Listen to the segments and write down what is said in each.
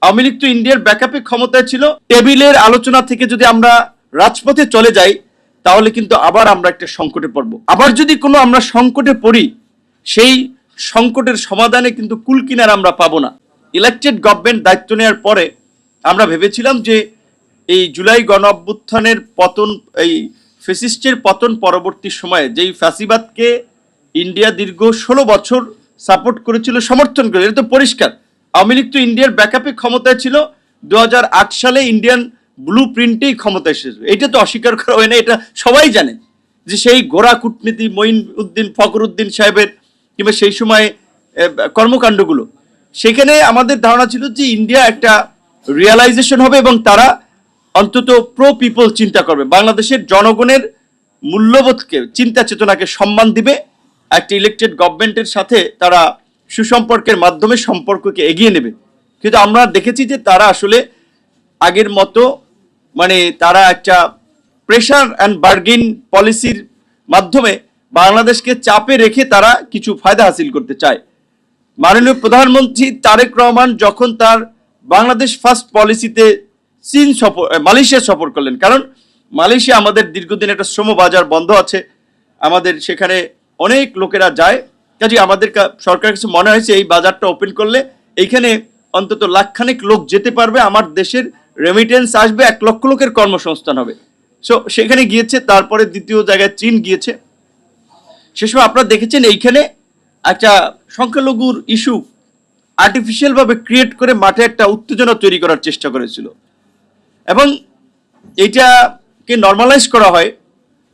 আওয়ামী লীগ তো ইন্ডিয়ার ব্যাকআপে ক্ষমতায় ছিল। টেবিলের আলোচনা থেকে যদি আমরা রাজপথে চলে যাই তাহলে কিন্তু আবার আমরা একটা সংকটে পড়ব। আবার যদি কোনো আমরা সংকটে পড়ি, সেই সংকটের সমাধানে কিন্তু কুলকিনার আমরা পাবো না। ইলেকটেড গভর্নমেন্ট দায়িত্ব নেওয়ার পরে আমরা ভেবেছিলাম যে এই জুলাই গণ অভ্যুত্থানের পতন, এই ফ্যাসিস্টের পতন পরবর্তী সময়ে যেই ফ্যাসিবাদকে ইন্ডিয়া দীর্ঘ 16 বছর সাপোর্ট করেছিল, সমর্থন করে, এটা তো পরিষ্কার। আওয়ামী লীগ তো ইন্ডিয়ার ব্যাকআপে ক্ষমতায় ছিল, 2008 সালে ইন্ডিয়ান ব্লু প্রিন্টেই ক্ষমতা এসেছিল। এটা তো অস্বীকার করা হয় না, এটা সবাই জানে যে সেই গোড়া কূটনীতি মঈন উদ্দিন ফখরুদ্দিন সাহেবের কিংবা সেই সময় কর্মকাণ্ডগুলো, সেখানে আমাদের ধারণা ছিল যে ইন্ডিয়া একটা রিয়ালাইজেশন হবে এবং তারা অন্তত প্রো পিপল চিন্তা করবে, বাংলাদেশের জনগণের মূল্যবোধকে, চিন্তা চেতনাকে সম্মান দিবে, একটা ইলেকটেড গভর্নমেন্টের সাথে তারা সুসম্পর্কের মাধ্যমে সম্পর্ককে এগিয়ে নেবে। কিন্তু আমরা দেখেছি যে তারা আসলে আগের মতো, মানে তারা একটা প্রেশার অ্যান্ড বার্গেন পলিসির মাধ্যমে বাংলাদেশকে চাপে রেখে তারা কিছু ফায়দা হাসিল করতে চায়। মাননীয় প্রধানমন্ত্রী তারেক রহমান যখন তার বাংলাদেশ ফার্স্ট পলিসিতে মালয়েশিয়া সফর করলেন, কারণ মালয়েশিয়া আমাদের দীর্ঘদিন একটা শ্রম বাজার বন্ধ আছে, আমাদের সেখানে অনেক লোকেরা যায়, কাজে আমাদের সরকারের কাছে মনে হয়েছে এই বাজারটা ওপেন করলে এইখানে অন্তত লাখখানেক লোক যেতে পারবে, আমার দেশের রেমিটেন্স আসবে, 1 লক্ষ লোকের কর্মসংস্থান হবে। সো সেখানে গিয়েছে, তারপরে দ্বিতীয় জায়গায় চীন গিয়েছে। সে সময় আপনারা দেখেছেন এইখানে একটা সংখ্যালঘুর ইস্যু আর্টিফিশিয়ালভাবে ক্রিয়েট করে মাঠে একটা উত্তেজনা তৈরি করার চেষ্টা করেছিল, এবং এইটাকে নর্মালাইজ করা হয়।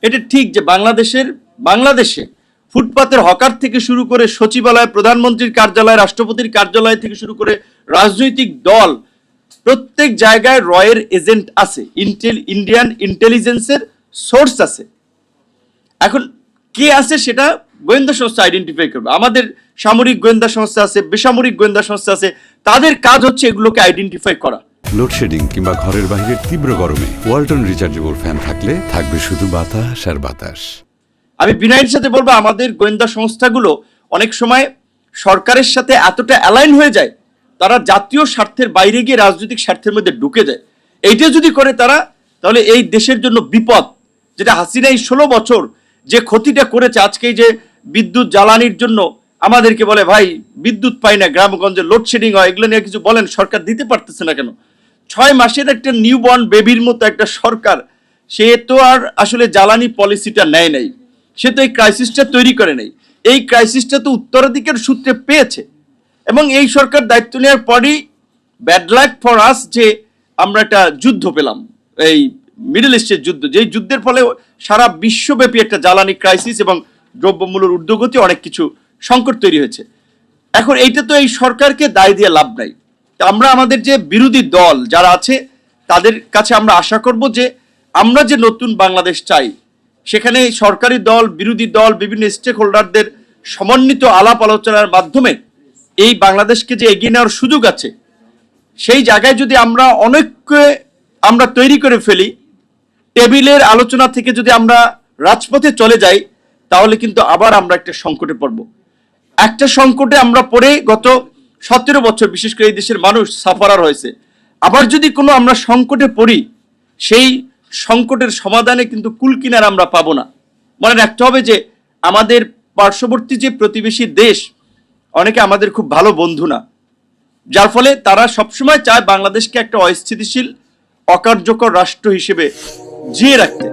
এটা ঠিক যে বাংলাদেশে ফুটপাতের হকার থেকে শুরু করে সচিবালয়, প্রধানমন্ত্রীর কার্যালয়, রাষ্ট্রপতির কার্যালয় থেকে শুরু করে রাজনৈতিক দল, প্রত্যেক জায়গায় রয়ের এজেন্ট আছে, ইন্ডিয়ান ইন্টেলিজেন্সের সোর্স আছে। এখন কে আছে সেটা গোয়েন্দা সংস্থা আইডেন্টিফাই করবে। আমাদের সামরিক গোয়েন্দা সংস্থা আছে, বেসামরিক গোয়েন্দা সংস্থা আছে, তাদের কাজ হচ্ছে এগুলোকে আইডেন্টিফাই করা। লোডশেডিং কিংবা ঘরের বাইরের তীব্র গরমে ওয়ালটন রিচার্জেবল ফ্যান থাকলে থাকবে শুধু বাতাস আর বাতাস। আমি বিনয়ের সাথে বলবো, আমাদের গোয়েন্দা সংস্থাগুলো অনেক সময় সরকারের সাথে এতটা অ্যালাইন হয়ে যায়, তারা জাতীয় স্বার্থের বাইরে গিয়ে রাজনৈতিক স্বার্থের মধ্যে ঢুকে যায়। এইটা যদি করে তারা, তাহলে এই দেশের জন্য বিপদ। যেটা হাসিনা এই 16 বছর যে ক্ষতিটা করেছে, আজকে যে বিদ্যুৎ জ্বালানির জন্য আমাদেরকে বলে ভাই বিদ্যুৎ পাই না, গ্রামগঞ্জে লোডশেডিং হয়, এগুলো নিয়ে কিছু বলেন, সরকার দিতে পারতেছে না কেন? 6 মাসের একটা নিউবর্ন বেবির মতো একটা সরকার, সে তো আর আসলে জ্বালানি পলিসিটা নেয় নাই, সে তো এই ক্রাইসিসটা তৈরি করে নাই। এই ক্রাইসিসটা তো উত্তরাধিকার সূত্রে পেয়েছে, এবং এই সরকার দায়িত্ব নেওয়ার পরই ব্যাড লাক ফর আস যে আমরা একটা যুদ্ধ পেলাম, এই মিডল ইস্টের যুদ্ধ, যেই যুদ্ধের ফলে সারা বিশ্বব্যাপী একটা জ্বালানি ক্রাইসিস এবং দ্রব্যমূল্যের ঊর্ধ্বগতি, অনেক কিছু সংকট তৈরি হয়েছে। এখন এইটা তো এই সরকারকে দায় দিয়ে লাভ নাই। আমরা আমাদের যে বিরোধী দল যারা আছে তাদের কাছে আমরা আশা করব যে আমরা যে নতুন বাংলাদেশ চাই, সেখানে সরকারি দল, বিরোধী দল, বিভিন্ন স্টেক হোল্ডারদের সমন্বিত আলাপ আলোচনার মাধ্যমে এই বাংলাদেশকে যে এগিয়ে নেওয়ার সুযোগ আছে, সেই জায়গায় যদি আমরা অনেককে আমরা তৈরি করে ফেলি, টেবিলের আলোচনা থেকে যদি আমরা রাজপথে চলে যাই তাহলে কিন্তু আবার আমরা একটা সংকটে পড়ব। একটা সংকটে আমরা পড়ে গত 17 বছর বিশেষ করে এই দেশের মানুষ সাফারার হয়েছে। আবার যদি কোনো আমরা সংকটে পড়ি, সেই সংকটের সমাধানে কিন্তু কুলকিনার আমরা পাবো না। মনে রাখতে হবে যে আমাদের পার্শ্ববর্তী যে প্রতিবেশী দেশ, অনেকে আমাদের খুব ভালো বন্ধু না, যার ফলে তারা সবসময় চায় বাংলাদেশকে একটা অস্থিতিশীল, অকার্যকর রাষ্ট্র হিসেবে জিয়ে রাখতে।